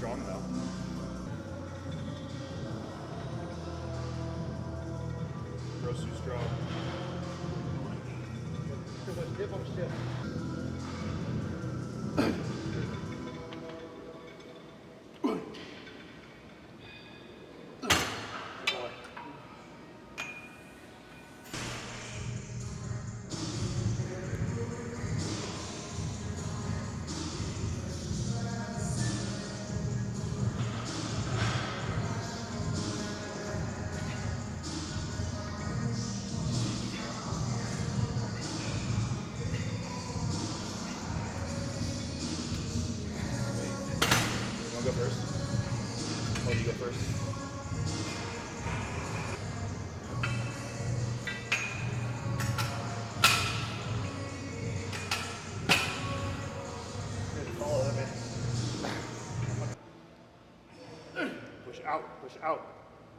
strong though. Bro's too strong. Dip them still. Go first. Oh, you go first. Push out, push out.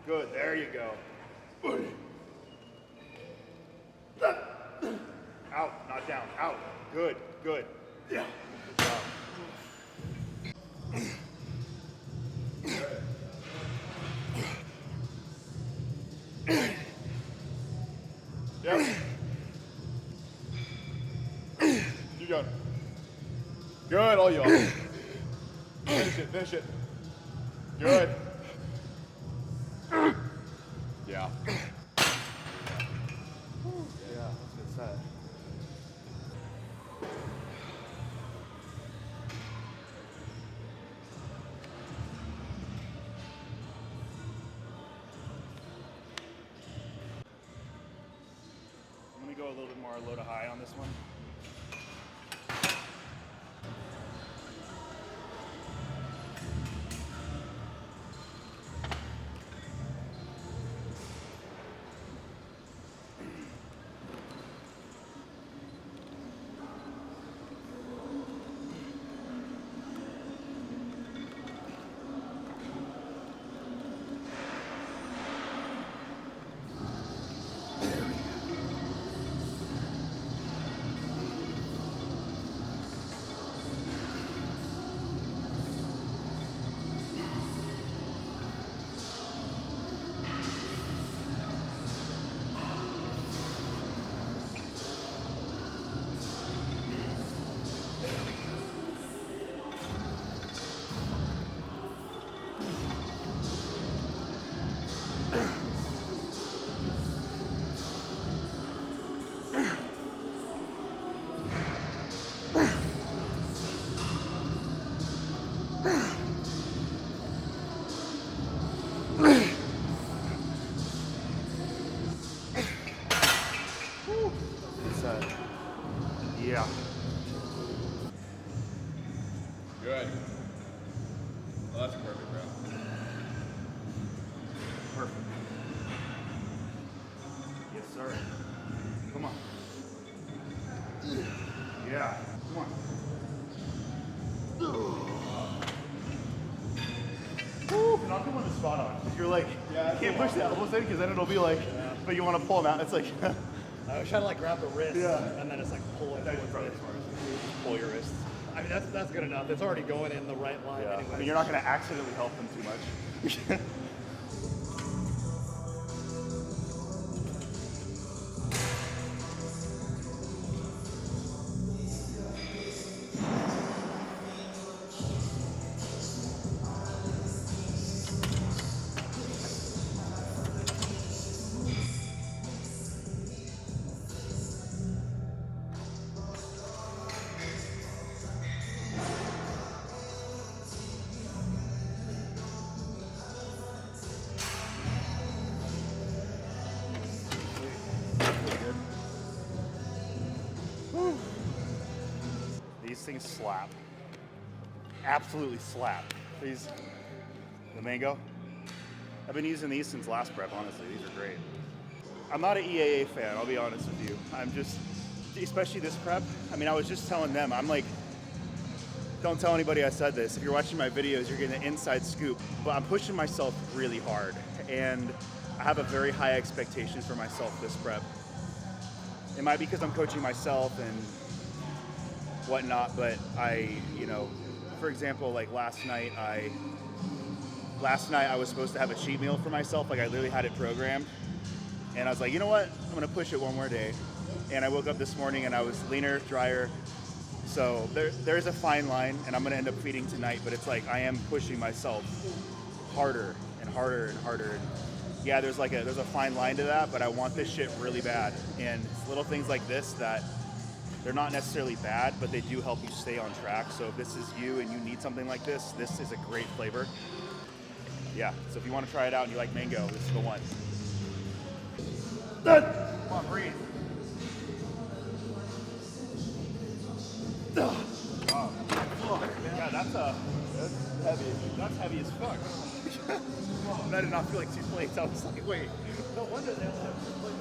Good, there you go. Out, not down, out. Good, good. Yeah. Good job. Yep. You got it. Good, all y'all. Finish it, finish it. Good. Yeah. Yeah, that's good set. I'm gonna go a little bit more low to high on this one. Yeah. Good. Well, that's perfect, bro. Perfect. Yes, sir. Come on. Yeah. Come on. Woo. Knock him on the spot on. You're like, Yeah, you can't push the elbows in because then it'll be like, but you want to pull them out. It's like, I was trying to like grab the wrist, Yeah. and then it's like pull it. pull your wrist. I mean, that's good enough. It's already going in the right line Yeah. anyway. I mean, you're not going to accidentally help them too much. These things slap. Absolutely slap. These, the mango. I've been using these since last prep, honestly. These are great. I'm not an EAA fan, I'll be honest with you. I'm just, especially this prep, I mean, I was just telling them, I'm like, don't tell anybody I said this. If you're watching my videos, you're getting an inside scoop, but I'm pushing myself really hard. And I have a very high expectations for myself this prep. It might be because I'm coaching myself and whatnot, but I, you know, for example, like last night, I last night I was supposed to have a cheat meal for myself. Like I literally had it programmed. And I was like, you know what? I'm gonna push it one more day. And I woke up this morning and I was leaner, drier. So there's a fine line, and I'm gonna end up feeding tonight, but it's like I am pushing myself harder and harder and harder. And yeah, there's a fine line to that, but I want this shit really bad. And it's little things like this that they're not necessarily bad, but they do help you stay on track. So if this is you and you need something like this is a great flavor. Yeah, so if you want to try it out and you like mango, this is the one. Come on, breathe. Wow. Yeah, that's heavy. That's heavy as fuck. I did not feel like 2 plates. I was like, wait. No wonder they only have 2 plates.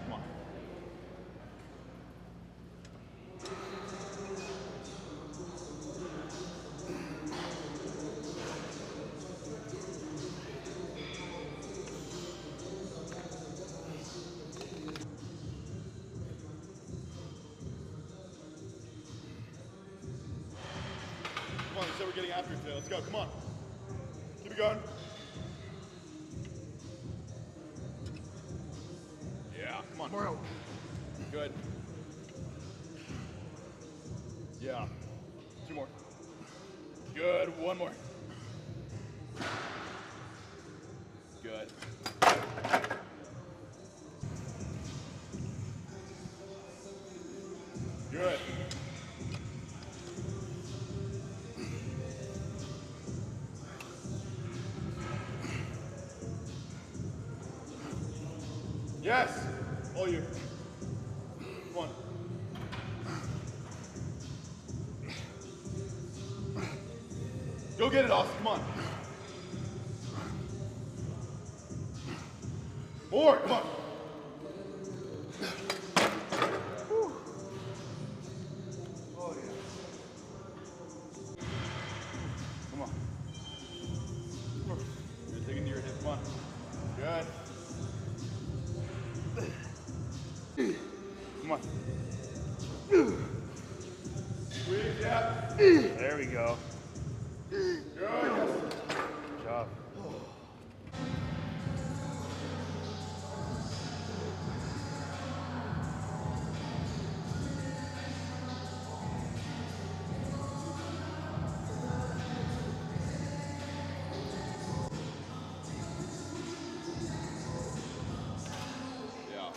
Come on. Come on, you said we're getting after it today. Let's go, come on. Keep it going. Yeah, come on. Bro. Good. Yeah. 2 more. Good. 1 more. Good. Good. Yes. All you. Come on. Go get it, Austin. Come on. More. Come on. Oh, yeah. Come on. You're digging to your hip. Come on. Good. Come on. Squeeze, yeah. There we go. Good. Good job. Yeah.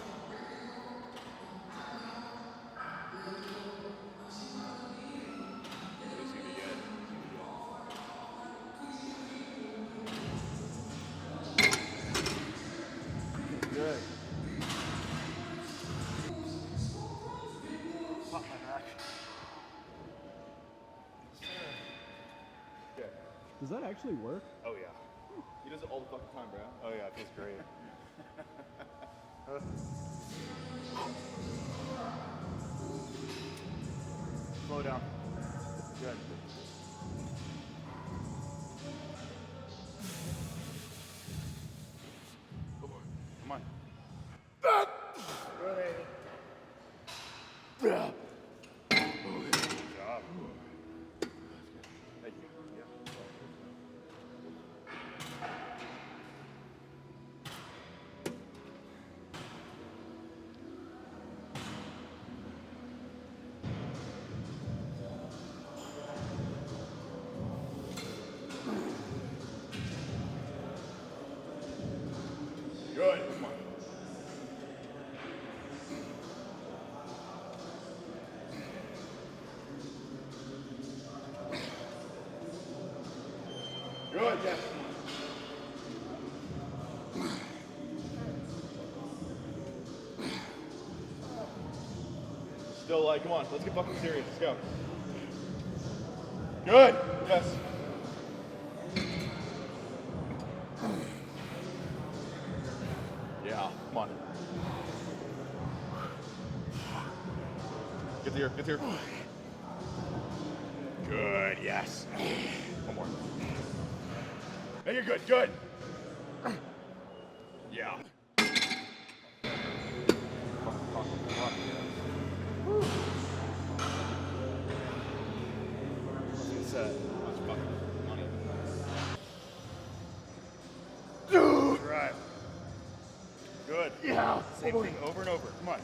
This is gonna be good. Good. Pop my back. Okay. Does that actually work? Oh yeah. He does it all the fucking time, bro. Oh yeah, it feels great. Slow down. Good. Come on. Good job. Thank you. Yeah. Good, yes. Still like, come on, let's get fucking serious. Let's go. Good, yes. Yeah, come on. Get here, get here. Good, yes. One more. Hey, you're good, good. Yeah. Set. Right. Good. Yeah. Same thing over and over. Come on.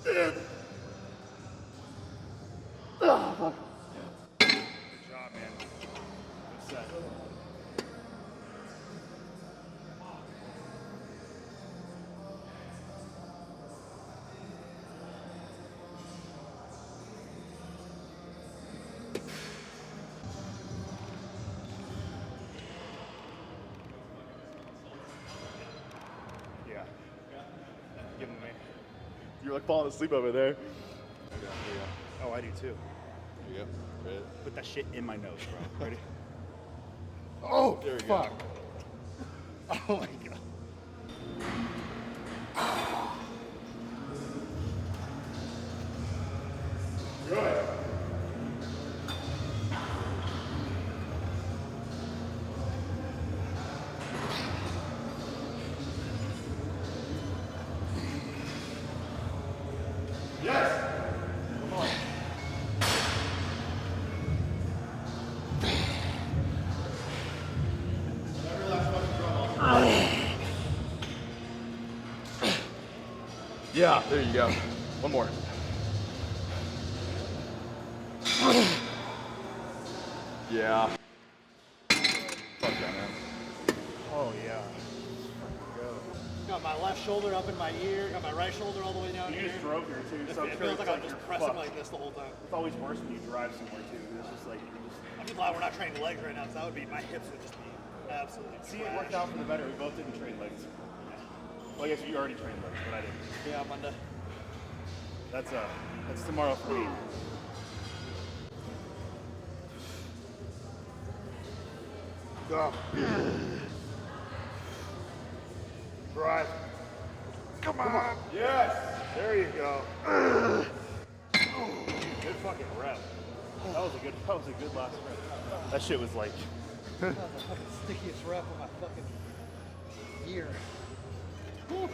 Good job, man. Good set. Yeah. Give him to me. You're like falling asleep over there. Oh, I do too. There you go. Ready? Put that shit in my nose, bro. Ready? Oh, there we go. Fuck. Oh my god. Good. Yes. Come on. Never last fucking drum. Yeah, there you go. One more. Yeah. Fuck that, man. Oh yeah. Go. Got my left shoulder up in my ear, got my right shoulder all the way down You here. just drove here too, so It feels like I'm just pressing like this the whole time. It's always worse when you drive somewhere too. It's just like you're just. I'm just glad we're not training legs right now, because that would be, my hips would just be absolutely See, it worked out for the better. We both didn't train legs. Well, I guess you already trained legs, but I didn't. Yeah, Monday. That's tomorrow for me. Go. Drive. Come on. Yes. There you go. Good fucking rep. That was a good last rep. That shit was like. That was the fucking stickiest rep of my fucking year. Whew.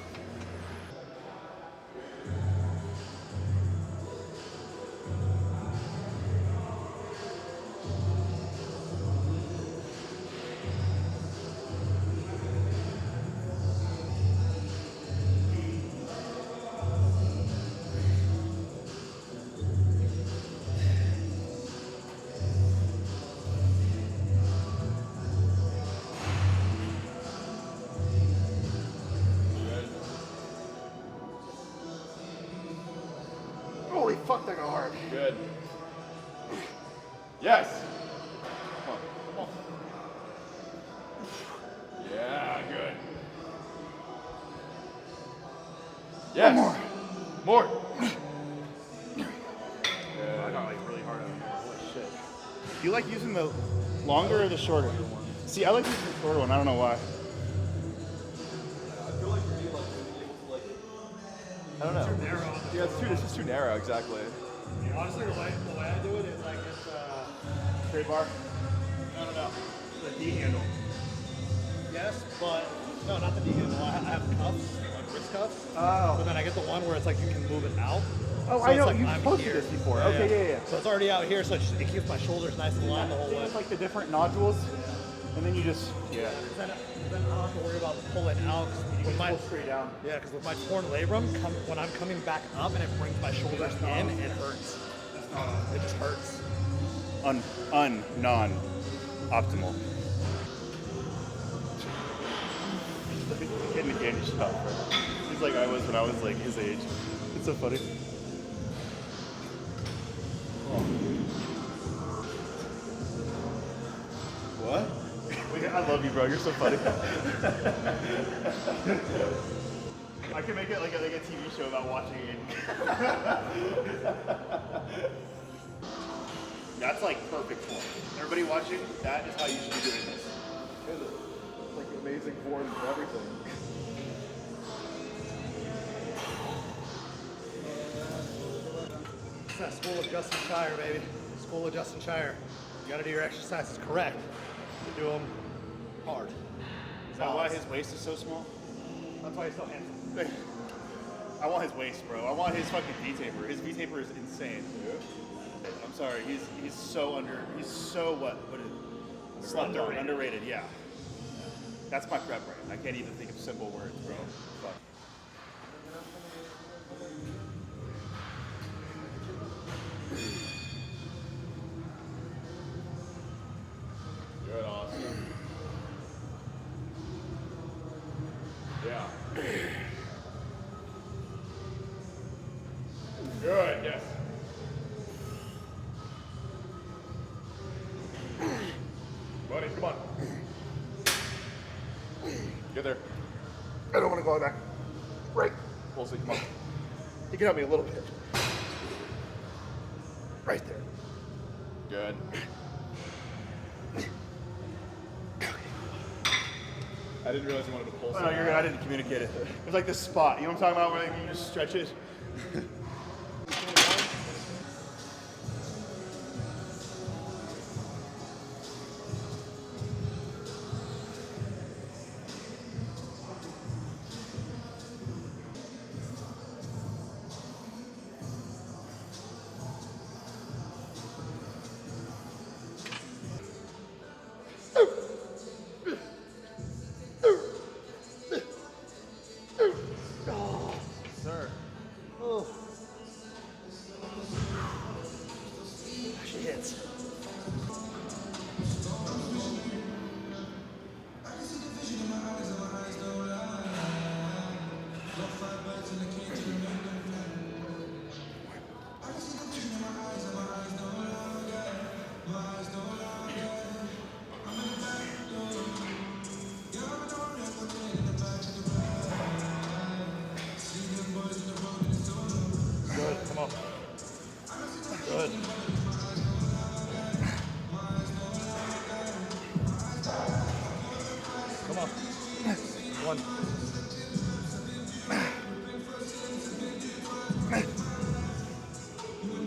Holy fuck, that got hard. Good. Yes. Come on. Come on. Yeah, good. Yes. More. More. I got like really hard on it. Holy shit. Do you like using the longer or the shorter? See, I like using the shorter one. I don't know why. I feel like you're able to I don't know. Too narrow. Yeah, it's just too narrow, exactly. Honestly, the way I do it is like it's Straight bar? no. The D handle. Yes, but no, not the D handle. I have cuffs, like wrist cuffs. Oh. But then I get the one where it's like you can move it out. Oh, So I it's know. like You've I'm posted here. this before. Okay, yeah. So it's already out here, so it keeps my shoulders nice and long the whole way. It's like the different nodules, and then you just Then I don't have to worry about pulling out. With my, pull straight down. yeah, because with my torn labrum, when I'm coming back up and it brings my shoulders in, it hurts. It just hurts. Non-optimal. Getting a candy shop. He's like I was when I was like his age. It's so funny. What? I love you, bro. You're so funny. I can make it like a TV show about watching it. That's like perfect form. Everybody watching, that is how you should be doing this. It's like amazing form and everything. It's that school of Justin Shire, baby. School of Justin Shire. You gotta do your exercises correct. You do them hard. Is that why his waist is so small? That's why he's so handsome. I want his waist, bro. I want his fucking V-taper. His V-taper is insane. I'm sorry. He's so what is it? Slept on, underrated. Yeah. That's my prep brain. I can't even think of simple words, bro. Fuck. Good, awesome. Yeah. Good, yes. Buddy, come on. Get there. I don't want to go back. Right. Pulsey, come on. You can help me a little bit. Right there. Good. I didn't realize you wanted to pulse. Oh, no, you're good. I didn't communicate it. It's like this spot. You know what I'm talking about? Where you just stretch it. Sir. Oh. She hits. Good, come on. Good. Come on. One.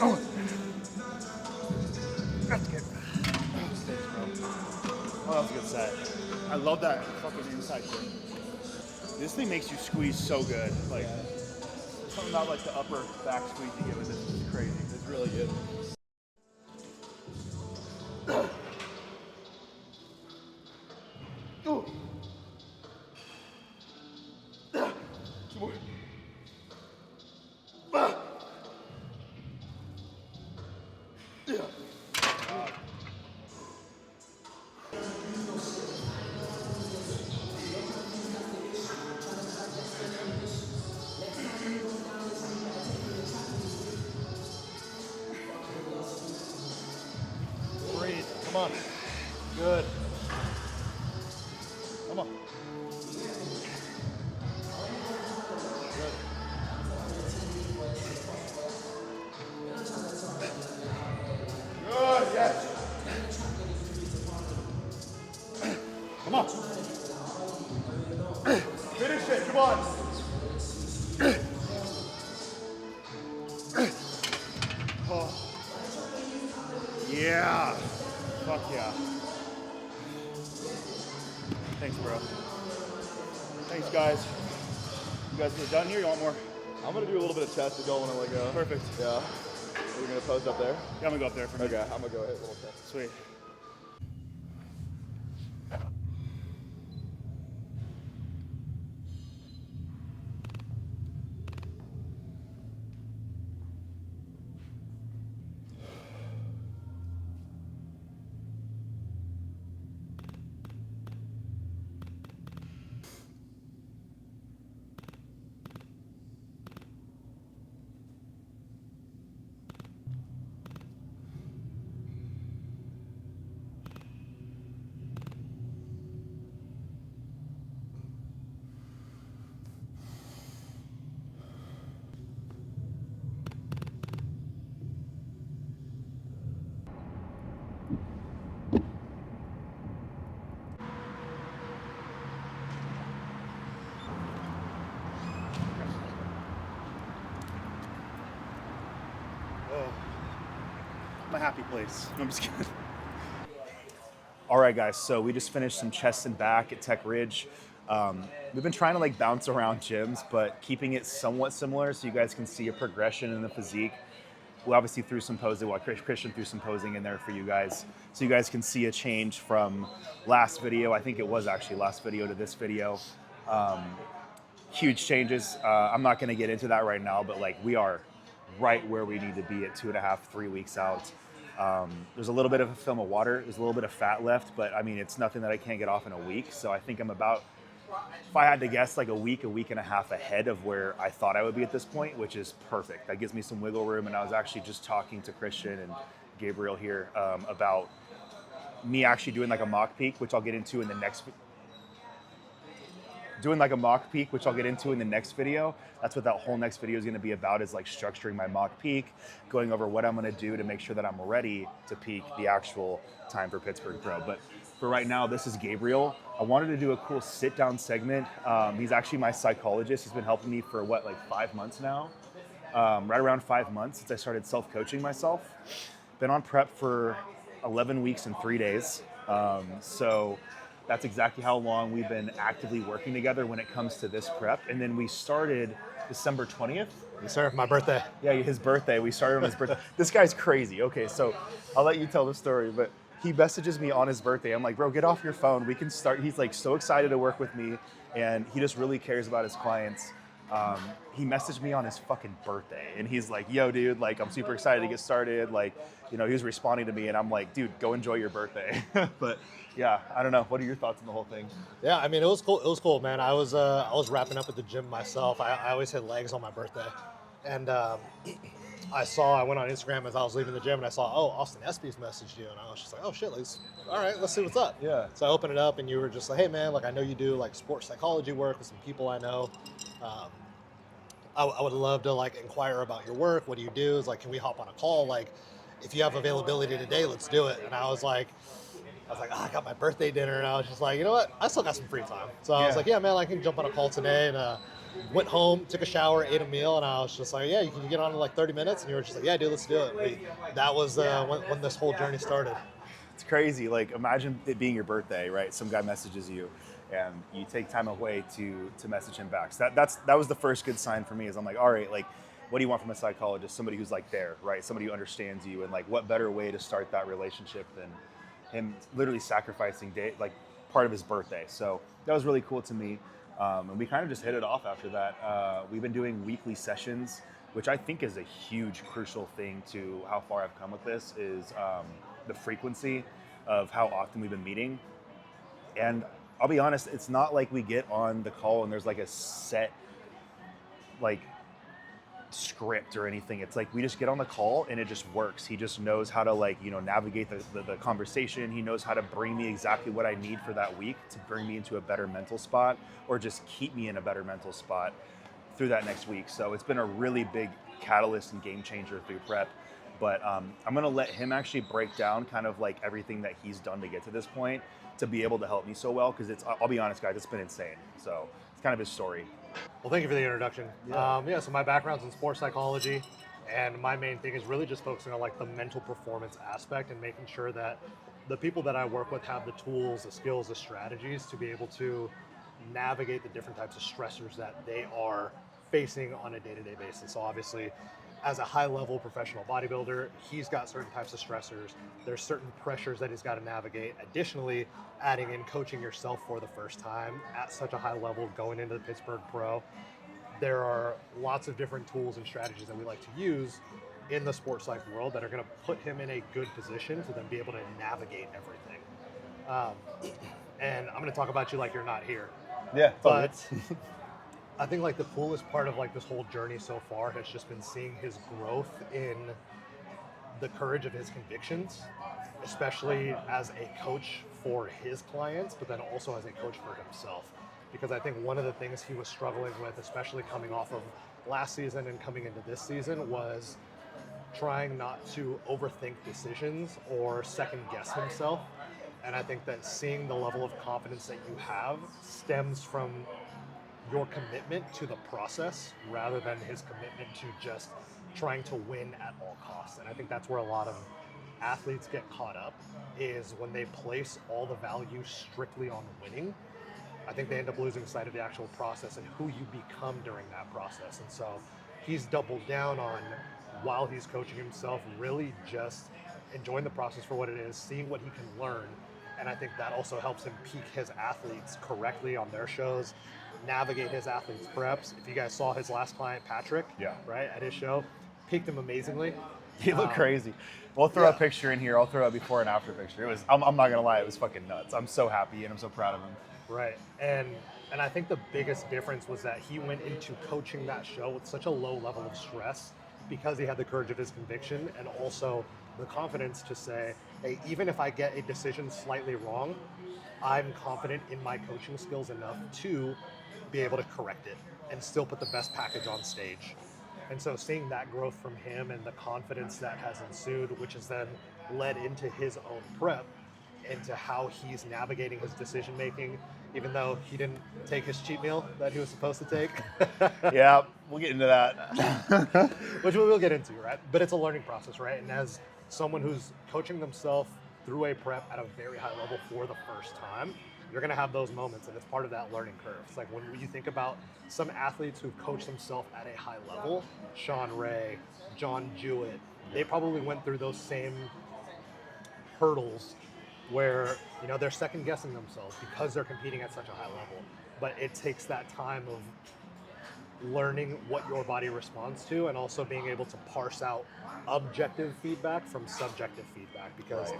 Oh. That's good. Oh, that was a good set. I love that fucking inside kick. This thing makes you squeeze so good. Like, something about like the upper back squeeze you get with this is crazy. It's really good. Ooh. Some more. Yeah. Breathe. Come on. Good. Come on. Good. Good, yes. Come on. Finish it, come on. Oh. Yeah. Fuck yeah. Thanks, bro. Thanks, guys. You guys are done here? You want more? I'm gonna do a little bit of chest if y'all wanna let go. Perfect. Yeah. We're gonna pose up there. Yeah, I'm gonna go up there for a minute. Okay, I'm gonna go hit a little chest. Sweet. my happy place. No, I'm just kidding. All right, guys, so we just finished some chest and back at Tech Ridge. We've been trying to like bounce around gyms, but keeping it somewhat similar so you guys can see a progression in the physique. We obviously threw some posing, well, Christian threw some posing in there for you guys, so you guys can see a change from last video. I think it was actually last video to this video. Huge changes. I'm not gonna get into that right now, but like we are right where we need to be at 2.5, 3 weeks out. There's a little bit of a film of water, there's a little bit of fat left, but I mean, it's nothing that I can't get off in a week. So I think I'm about, if I had to guess, like a week and a half ahead of where I thought I would be at this point, which is perfect. That gives me some wiggle room. And I was actually just talking to Christian and Gabriel here about me actually doing like a mock peak, which I'll get into in the next video. That's what that whole next video is going to be about, is like structuring my mock peak, going over what I'm going to do to make sure that I'm ready to peak the actual time for Pittsburgh Pro. But for right now, this is Gabriel. I wanted to do a cool sit down segment. He's actually my psychologist. He's been helping me for what, like 5 months now? Right around 5 months since I started self-coaching myself. Been on prep for 11 weeks and 3 days. So that's exactly how long we've been actively working together when it comes to this prep. And then we started December 20th. Yes, sir. My birthday. Yeah, his birthday. We started on his birthday. This guy's crazy. Okay, so I'll let you tell the story, but he messages me on his birthday. I'm like, bro, get off your phone. We can start. He's like so excited to work with me, and he just really cares about his clients. He messaged me on his fucking birthday, and he's like, yo, dude, like, I'm super excited to get started. Like, you know, he was responding to me, and I'm like, dude, go enjoy your birthday. But yeah, I don't know. What are your thoughts on the whole thing? Yeah, I mean, it was cool. It was cool, man. I was wrapping up at the gym myself. I always hit legs on my birthday, and I went on Instagram as I was leaving the gym, and I saw, oh, Austin Espy's messaged you, and I was just like, oh shit, all right, let's see what's up. Yeah. So I opened it up, and you were just like, hey man, like I know you do like sports psychology work with some people I know. I would love to like inquire about your work. What do you do? It's like, can we hop on a call? Like, if you have availability today, let's do it. And I was like, I got my birthday dinner, and I was just like, you know what? I still got some free time. So I was like, yeah, man, I can jump on a call today. And went home, took a shower, ate a meal, and I was just like, yeah, you can get on in like 30 minutes. And you were just like, yeah, dude, let's do it. That was when this whole journey started. It's crazy. Like, imagine it being your birthday, right? Some guy messages you, and you take time away to message him back. So that was the first good sign for me. Is I'm like, all right, like, what do you want from a psychologist? Somebody who's like there, right? Somebody who understands you, and like, what better way to start that relationship than him literally sacrificing like part of his birthday. So that was really cool to me. And we kind of just hit it off after that. We've been doing weekly sessions, which I think is a huge, crucial thing to how far I've come with this, is the frequency of how often we've been meeting. And I'll be honest, it's not like we get on the call and there's like a set like script or anything. It's like we just get on the call and it just works. He just knows how to, like, you know, navigate the conversation. He knows how to bring me exactly what I need for that week to bring me into a better mental spot, or just keep me in a better mental spot through that next week. So it's been a really big catalyst and game changer through prep. But I'm gonna let him actually break down kind of like everything that he's done to get to this point to be able to help me so well, because I'll be honest, guys, it's been insane. So it's kind of his story. Well, thank you for the introduction. Yeah. So my background's in sports psychology, and my main thing is really just focusing on like the mental performance aspect and making sure that the people that I work with have the tools, the skills, the strategies to be able to navigate the different types of stressors that they are facing on a day-to-day basis. So obviously, as a high-level professional bodybuilder, he's got certain types of stressors. There's certain pressures that he's got to navigate. Additionally, adding in coaching yourself for the first time at such a high level going into the Pittsburgh Pro, there are lots of different tools and strategies that we like to use in the sports psych world that are going to put him in a good position to then be able to navigate everything. And I'm going to talk about you like you're not here. Yeah, but I think like the coolest part of like this whole journey so far has just been seeing his growth in the courage of his convictions, especially as a coach for his clients, but then also as a coach for himself. Because I think one of the things he was struggling with, especially coming off of last season and coming into this season, was trying not to overthink decisions or second guess himself. And I think that seeing the level of confidence that you have stems from your commitment to the process rather than his commitment to just trying to win at all costs. And I think that's where a lot of athletes get caught up is when they place all the value strictly on winning. I think they end up losing sight of the actual process and who you become during that process. And so he's doubled down on, while he's coaching himself, really just enjoying the process for what it is, seeing what he can learn. And I think that also helps him peak his athletes correctly on their shows, navigate his athletes' preps. If you guys saw his last client, Patrick, right, at his show, peaked him amazingly. He looked crazy. We'll throw a picture in here. I'll throw a before and after picture. It was, I'm not gonna lie, it was fucking nuts. I'm so happy and I'm so proud of him. Right, and I think the biggest difference was that he went into coaching that show with such a low level of stress because he had the courage of his conviction and also the confidence to say, hey, even if I get a decision slightly wrong, I'm confident in my coaching skills enough to be able to correct it and still put the best package on stage. And so seeing that growth from him and the confidence that has ensued, which has then led into his own prep, into how he's navigating his decision making, even though he didn't take his cheat meal that he was supposed to take. Yeah, we'll get into that. Which we will get into, right? But it's a learning process, right? And as someone who's coaching themselves through a prep at a very high level for the first time, you're gonna have those moments, and it's part of that learning curve. It's like when you think about some athletes who've coached themselves at a high level, Sean Ray, John Jewett, they probably went through those same hurdles where, you know, they're second guessing themselves because they're competing at such a high level. But it takes that time of learning what your body responds to and also being able to parse out objective feedback from subjective feedback, because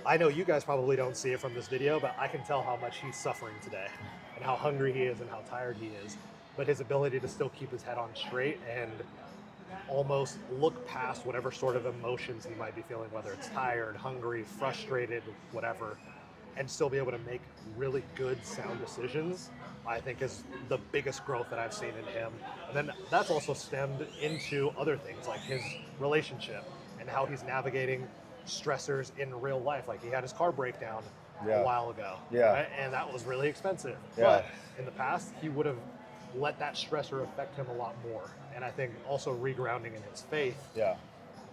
I know you guys probably don't see it from this video, but I can tell how much he's suffering today and how hungry he is and how tired he is. But his ability to still keep his head on straight and almost look past whatever sort of emotions he might be feeling, whether it's tired, hungry, frustrated, whatever, and still be able to make really good, sound decisions, I think is the biggest growth that I've seen in him. And then that's also stemmed into other things like his relationship and how he's navigating stressors in real life. Like he had his car breakdown a while ago, right? And that was really expensive. But in the past, he would have let that stressor affect him a lot more. And I think also regrounding in his faith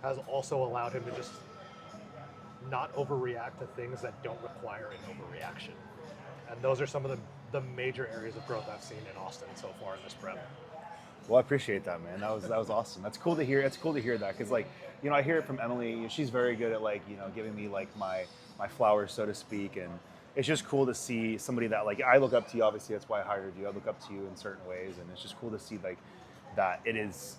has also allowed him to just not overreact to things that don't require an overreaction. And those are some of the major areas of growth I've seen in Austin so far in this prep. Well, I appreciate that, man. That was awesome. That's cool to hear. It's cool to hear that, because, like, you know, I hear it from Emily. She's very good at, like, you know, giving me like my flowers, so to speak, and it's just cool to see somebody that, like, I look up to you. Obviously, that's why I hired you. I look up to you in certain ways, and it's just cool to see like that it is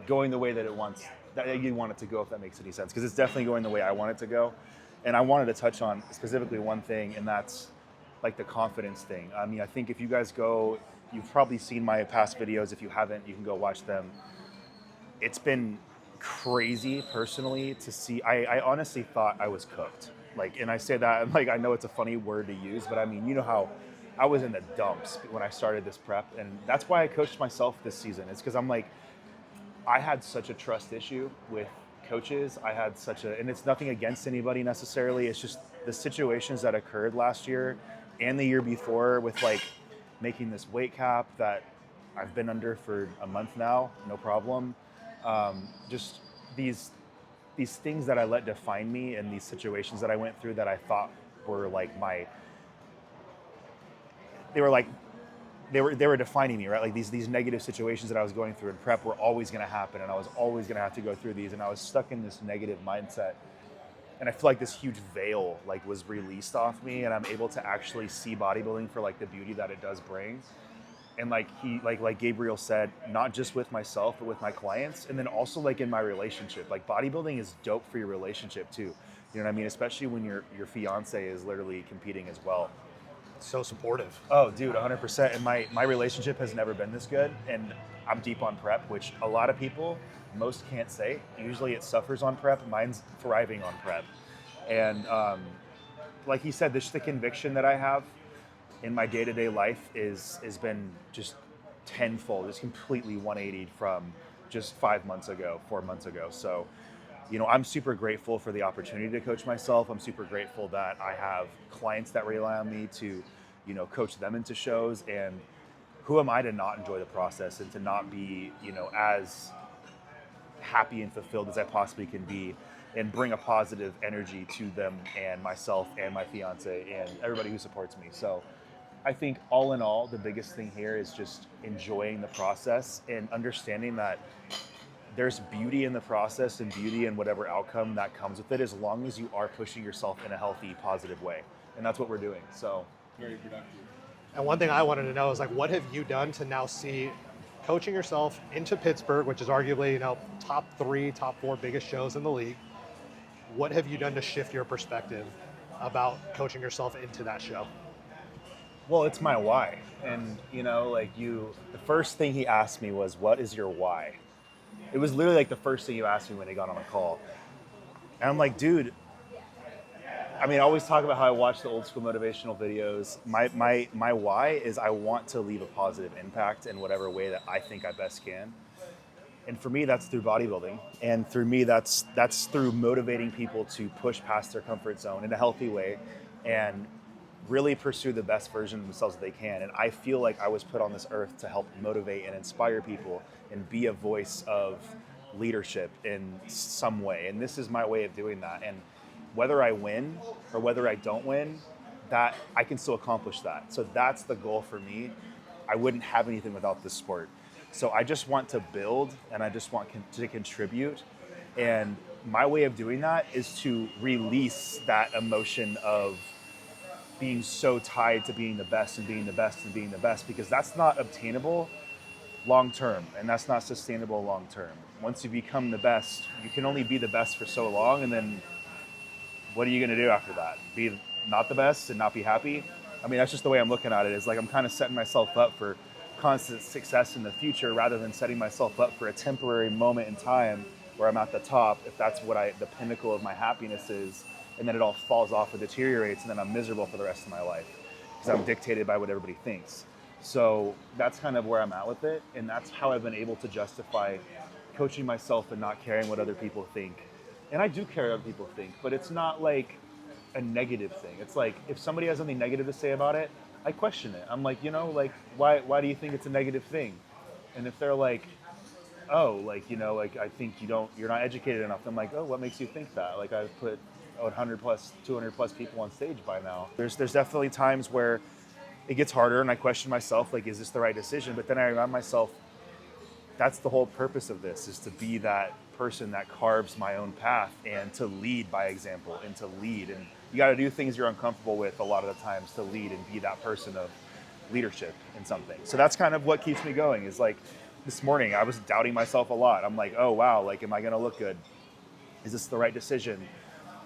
going the way that you want it to go, if that makes any sense, because it's definitely going the way I want it to go. And I wanted to touch on specifically one thing, and that's like the confidence thing. I mean, I think if you guys go, you've probably seen my past videos. If you haven't, you can go watch them. It's been crazy personally to see. I honestly thought I was cooked. Like, and I say that, like, I know it's a funny word to use, but I mean, you know how I was in the dumps when I started this prep, and that's why I coached myself this season. It's because I'm like, I had such a trust issue with coaches. I had and it's nothing against anybody necessarily. It's just the situations that occurred last year and the year before with, like, making this weight cap that I've been under for a month now, no problem. Just these things that I let define me, and these situations that I went through that I thought were like they were defining me, right? Like these negative situations that I was going through in prep were always going to happen, and I was always going to have to go through these, and I was stuck in this negative mindset. And I feel like this huge veil like was released off me, and I'm able to actually see bodybuilding for like the beauty that it does bring. And like like Gabriel said, not just with myself, but with my clients, and then also like in my relationship. Like bodybuilding is dope for your relationship too. You know what I mean? Especially when your fiance is literally competing as well. So supportive. Oh, dude, 100%. And my relationship has never been this good. And I'm deep on prep, which a lot of people, most can't say. Usually it suffers on prep. Mine's thriving on prep. And like he said, the conviction that I have in my day-to-day life has been just tenfold. It's completely 180 from just 4 months ago. So, you know, I'm super grateful for the opportunity to coach myself. I'm super grateful that I have clients that rely on me to, you know, coach them into shows. And who am I to not enjoy the process and to not be, you know, as happy and fulfilled as I possibly can be and bring a positive energy to them and myself and my fiance and everybody who supports me. So I think all in all, the biggest thing here is just enjoying the process and understanding that there's beauty in the process and beauty in whatever outcome that comes with it, as long as you are pushing yourself in a healthy, positive way. And that's what we're doing. So Very productive. And one thing I wanted to know is like, what have you done to now see coaching yourself into Pittsburgh, which is arguably, top 3, top 4 biggest shows in the league? What have you done to shift your perspective about coaching yourself into that show? well, it's my why. And the first thing he asked me was, what is your why? It was literally like the first thing you asked me when he got on the call. And I'm like, dude, I always talk about how I watch the old school motivational videos. My why is I want to leave a positive impact in whatever way that I think I best can. And for me, that's through bodybuilding. And through me, that's through motivating people to push past their comfort zone in a healthy way and really pursue the best version of themselves that they can. And I feel like I was put on this earth to help motivate and inspire people and be a voice of leadership in some way. And this is my way of doing that. And whether I win or whether I don't win, that I can still accomplish that. So that's the goal for me. I wouldn't have anything without this sport. So I just want to build and I just want to contribute. And my way of doing that is to release that emotion of being so tied to being the best and being the best and being the best, because that's not obtainable long term and that's not sustainable long term. Once you become the best, you can only be the best for so long, and then what are you going to do after that? Be not the best and not be happy? That's just the way I'm looking at it. Is like I'm kind of setting myself up for constant success in the future rather than setting myself up for a temporary moment in time where I'm at the top, if that's what the pinnacle of my happiness is, and then it all falls off and deteriorates, and then I'm miserable for the rest of my life because I'm dictated by what everybody thinks. So that's kind of where I'm at with it, and that's how I've been able to justify coaching myself and not caring what other people think. And I do care what other people think, but it's not like a negative thing. It's like if somebody has something negative to say about it, I question it. I'm like, why do you think it's a negative thing? And if they're like, oh, I think you're not educated enough. I'm like, oh, what makes you think that? Like I've put 100 plus, 200 plus people on stage by now. There's definitely times where it gets harder and I question myself, like, is this the right decision? But then I remind myself, that's the whole purpose of this, is to be that person that carves my own path and to lead by example and to lead. And you got to do things you're uncomfortable with a lot of the times to lead and be that person of leadership in something. So that's kind of what keeps me going. Is like this morning, I was doubting myself a lot. I'm like, oh, wow, like, am I going to look good? Is this the right decision?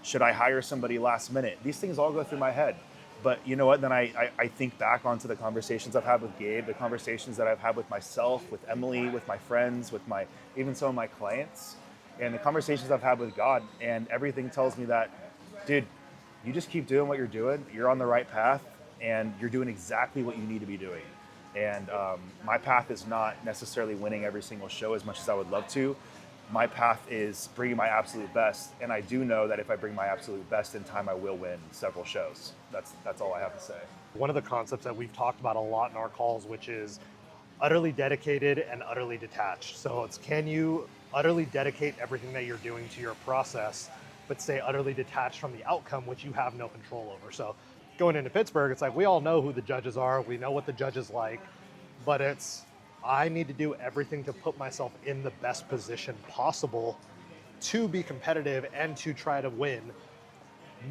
Should I hire somebody last minute? These things all go through my head. But you know what? Then I think back onto the conversations I've had with Gabe, the conversations that I've had with myself, with Emily, with my friends, with even some of my clients, and the conversations I've had with God, and everything tells me that, dude, you just keep doing what you're doing. You're on the right path, and you're doing exactly what you need to be doing. And my path is not necessarily winning every single show as much as I would love to. My path is bringing my absolute best, and I do know that if I bring my absolute best in time, I will win several shows. That's all I have to say. One of the concepts that we've talked about a lot in our calls, which is utterly dedicated and utterly detached. So it's, can you utterly dedicate everything that you're doing to your process, but stay utterly detached from the outcome, which you have no control over. So going into Pittsburgh, it's like, we all know who the judges are. We know what the judges like, but I need to do everything to put myself in the best position possible to be competitive and to try to win,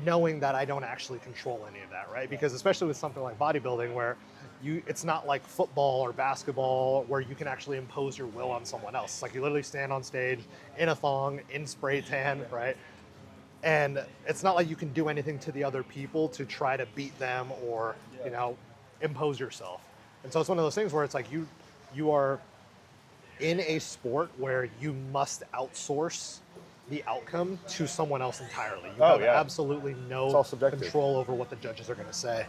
knowing that I don't actually control any of that, right? Because especially with something like bodybuilding, where it's not like football or basketball where you can actually impose your will on someone else. It's like you literally stand on stage in a thong, in spray tan, right? And it's not like you can do anything to the other people to try to beat them or, impose yourself. And so it's one of those things where it's like you are in a sport where you must outsource the outcome to someone else entirely. You have absolutely no control over what the judges are going to say.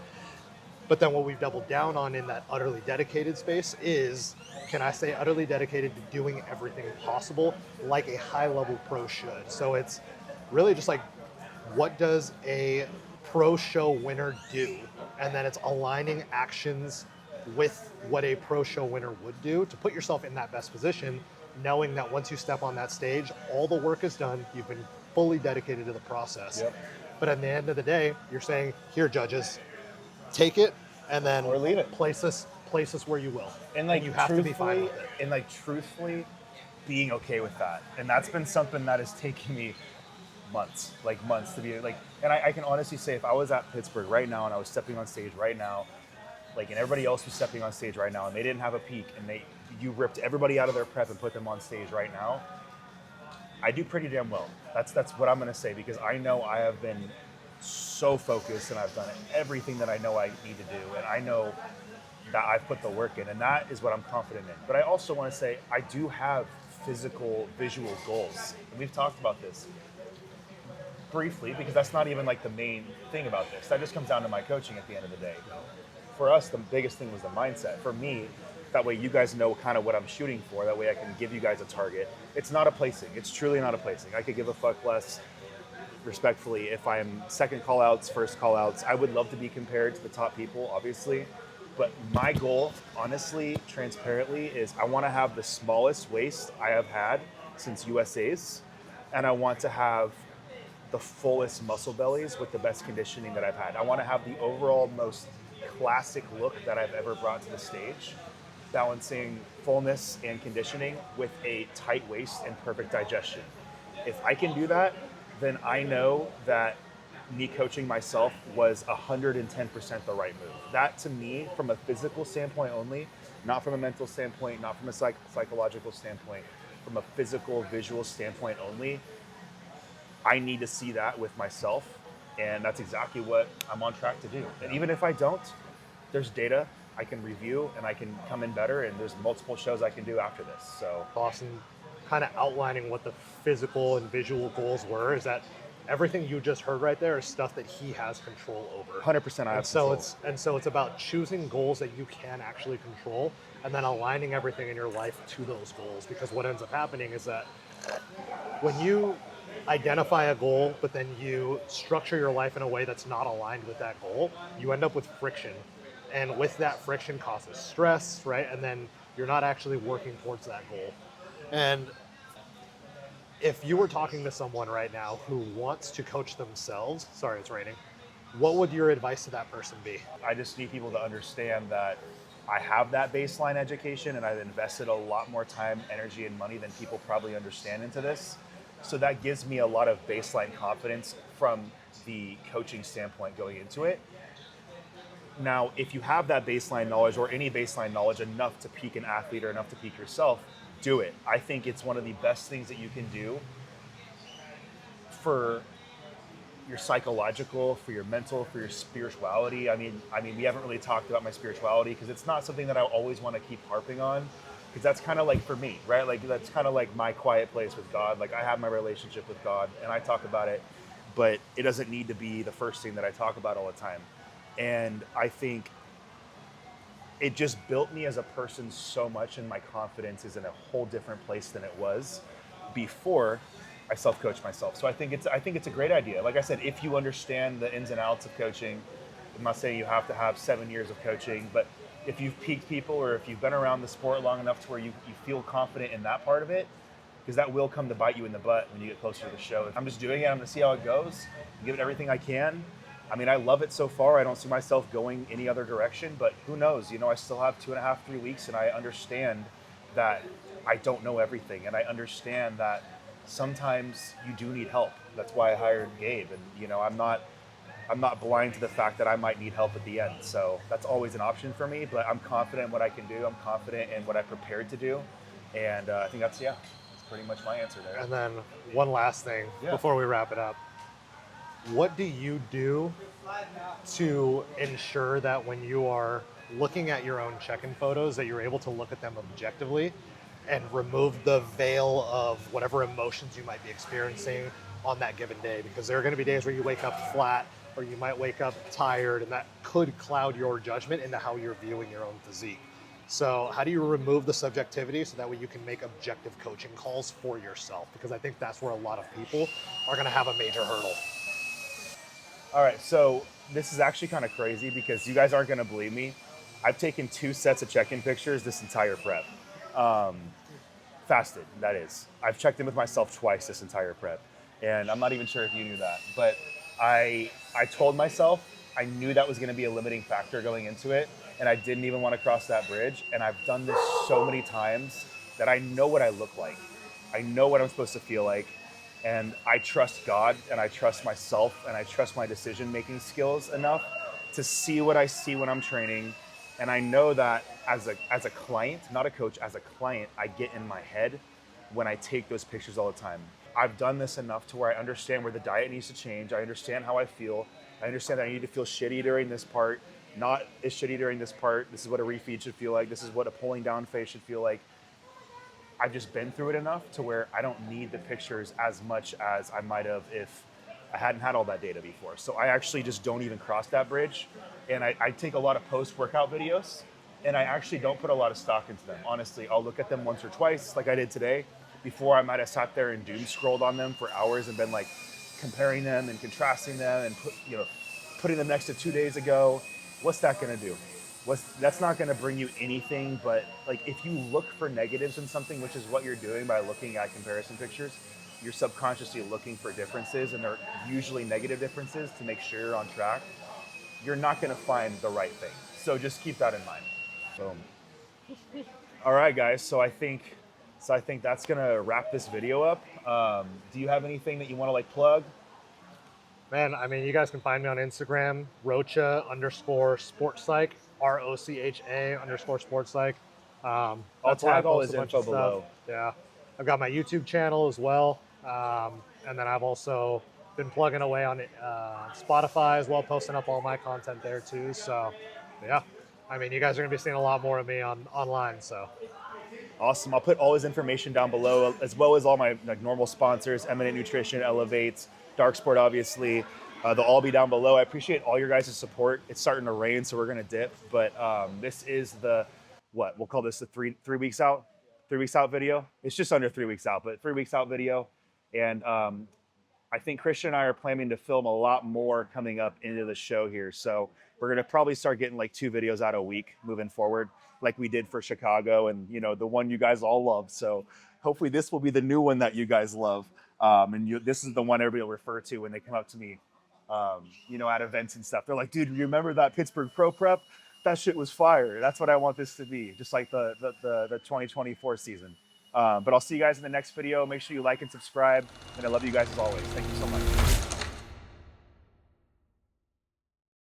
But then what we've doubled down on in that utterly dedicated space is, can I stay utterly dedicated to doing everything possible like a high-level pro should? So it's really just like, what does a pro show winner do? And then it's aligning actions with what a pro show winner would do to put yourself in that best position, knowing that once you step on that stage, all the work is done. You've been fully dedicated to the process. Yep. But at the end of the day, you're saying, here, judges, take it and then Or leave it. place us where you will. And like you have to be fine with it. And like truthfully being okay with that. And that's been something that has taken me months to be like, and I can honestly say if I was at Pittsburgh right now and I was stepping on stage right now, like, and everybody else was stepping on stage right now and they didn't have a peak and you ripped everybody out of their prep and put them on stage right now, I do pretty damn well. That's what I'm going to say, because I know I have been so focused and I've done everything that I know I need to do, and I know that I've put the work in, and that is what I'm confident in. But I also want to say I do have physical, visual goals, and we've talked about this briefly because that's not even like the main thing about this. That just comes down to my coaching at the end of the day. For us, the biggest thing was the mindset. For me, that way you guys know kind of what I'm shooting for. That way I can give you guys a target. It's not a placing. It's truly not a placing. I could give a fuck less, respectfully, if I'm second call outs, first call outs. I would love to be compared to the top people, obviously. But my goal, honestly, transparently, is I want to have the smallest waist I have had since USA's. And I want to have the fullest muscle bellies with the best conditioning that I've had. I want to have the overall most classic look that I've ever brought to the stage, balancing fullness and conditioning with a tight waist and perfect digestion. If I can do that, then I know that me coaching myself was 110% the right move. That, to me, from a physical standpoint only, not from a mental standpoint, not from a psychological standpoint, from a physical, visual standpoint only, I need to see that with myself, and that's exactly what I'm on track to do. And even if I don't, there's data I can review and I can come in better, and there's multiple shows I can do after this. So Boston kind of outlining what the physical and visual goals were, is that everything you just heard right there is stuff that he has control over. 100% I have control. So it's about choosing goals that you can actually control and then aligning everything in your life to those goals. Because what ends up happening is that when you identify a goal, but then you structure your life in a way that's not aligned with that goal, you end up with friction. And with that friction causes stress, right? And then you're not actually working towards that goal. And if you were talking to someone right now who wants to coach themselves, sorry, it's raining, what would your advice to that person be? I just need people to understand that I have that baseline education and I've invested a lot more time, energy, and money than people probably understand into this. So that gives me a lot of baseline confidence from the coaching standpoint going into it. Now, if you have that baseline knowledge or any baseline knowledge enough to peak an athlete or enough to peak yourself, do it. I think it's one of the best things that you can do for your psychological, for your mental, for your spirituality. I mean, we haven't really talked about my spirituality because it's not something that I always want to keep harping on, because that's kind of like for me, right? Like that's kind of like my quiet place with God. Like I have my relationship with God and I talk about it, but it doesn't need to be the first thing that I talk about all the time. And I think it just built me as a person so much, and my confidence is in a whole different place than it was before I self-coached myself. So I think it's a great idea. Like I said, if you understand the ins and outs of coaching, I'm not saying you have to have 7 years of coaching, but if you've peaked people or if you've been around the sport long enough to where you feel confident in that part of it, because that will come to bite you in the butt when you get closer to the show. I'm just doing it. I'm going to see how it goes, give it everything I can. I mean, I love it so far. I don't see myself going any other direction, but who knows? You know, I still have 2.5, 3 weeks, and I understand that I don't know everything, and I understand that sometimes you do need help. That's why I hired Gabe, and you know, I'm not blind to the fact that I might need help at the end. So that's always an option for me, but I'm confident in what I can do. I'm confident in what I prepared to do, and I think that's pretty much my answer there. And then one last thing before we wrap it up. What do you do to ensure that when you are looking at your own check-in photos that you're able to look at them objectively and remove the veil of whatever emotions you might be experiencing on that given day? Because there are going to be days where you wake up flat or you might wake up tired, and that could cloud your judgment into how you're viewing your own physique. So how do you remove the subjectivity so that way you can make objective coaching calls for yourself? Because I think that's where a lot of people are going to have a major hurdle. All right, so this is actually kind of crazy because you guys aren't going to believe me. I've taken 2 sets of check-in pictures this entire prep. Fasted, that is. I've checked in with myself twice this entire prep. And I'm not even sure if you knew that, but I told myself I knew that was going to be a limiting factor going into it, and I didn't even want to cross that bridge. And I've done this so many times that I know what I look like. I know what I'm supposed to feel like, and I trust God, and I trust myself, and I trust my decision-making skills enough to see what I see when I'm training. And I know that as a client, not a coach, as a client, I get in my head when I take those pictures all the time. I've done this enough to where I understand where the diet needs to change. I understand how I feel. I understand that I need to feel shitty during this part, not as shitty during this part. This is what a refeed should feel like. This is what a pulling down phase should feel like. I've just been through it enough to where I don't need the pictures as much as I might have if I hadn't had all that data before. So I actually just don't even cross that bridge. And I take a lot of post-workout videos, and I actually don't put a lot of stock into them. Honestly, I'll look at them once or twice, like I did today. Before, I might have sat there and doom scrolled on them for hours and been like comparing them and contrasting them and putting them next to 2 days ago. What's that gonna do? That's not gonna bring you anything, but like if you look for negatives in something, which is what you're doing by looking at comparison pictures, you're subconsciously looking for differences, and they're usually negative differences to make sure you're on track. You're not gonna find the right thing. So just keep that in mind. Boom. All right, guys, so I think that's gonna wrap this video up. Do you have anything that you wanna like plug? Man, I mean, you guys can find me on Instagram, Rocha_sportspsych, ROCHA_sportspsych. I'll That's where I tag all post his a bunch info of stuff. below. Yeah, I've got my YouTube channel as well, and then I've also been plugging away on Spotify as well, posting up all my content there too. So, yeah, I mean, you guys are gonna be seeing a lot more of me online. So. Awesome. I'll put all his information down below, as well as all my like normal sponsors, Eminent Nutrition, Elev8, Darc Sport, obviously. They'll all be down below. I appreciate all your guys' support. It's starting to rain, so we're going to dip. But this is we'll call this the three weeks out video. It's just under 3 weeks out, but 3 weeks out video. And I think Christian and I are planning to film a lot more coming up into the show here. So we're going to probably start getting like 2 videos out a week moving forward, like we did for Chicago, and the one you guys all love. So hopefully this will be the new one that you guys love. This is the one everybody will refer to when they come up to me, at events and stuff. They're like, dude, you remember that Pittsburgh Pro Prep? That shit was fire. That's what I want this to be, just like the 2024 season. But I'll see you guys in the next video. Make sure you like and subscribe, and I love you guys as always. Thank you so much.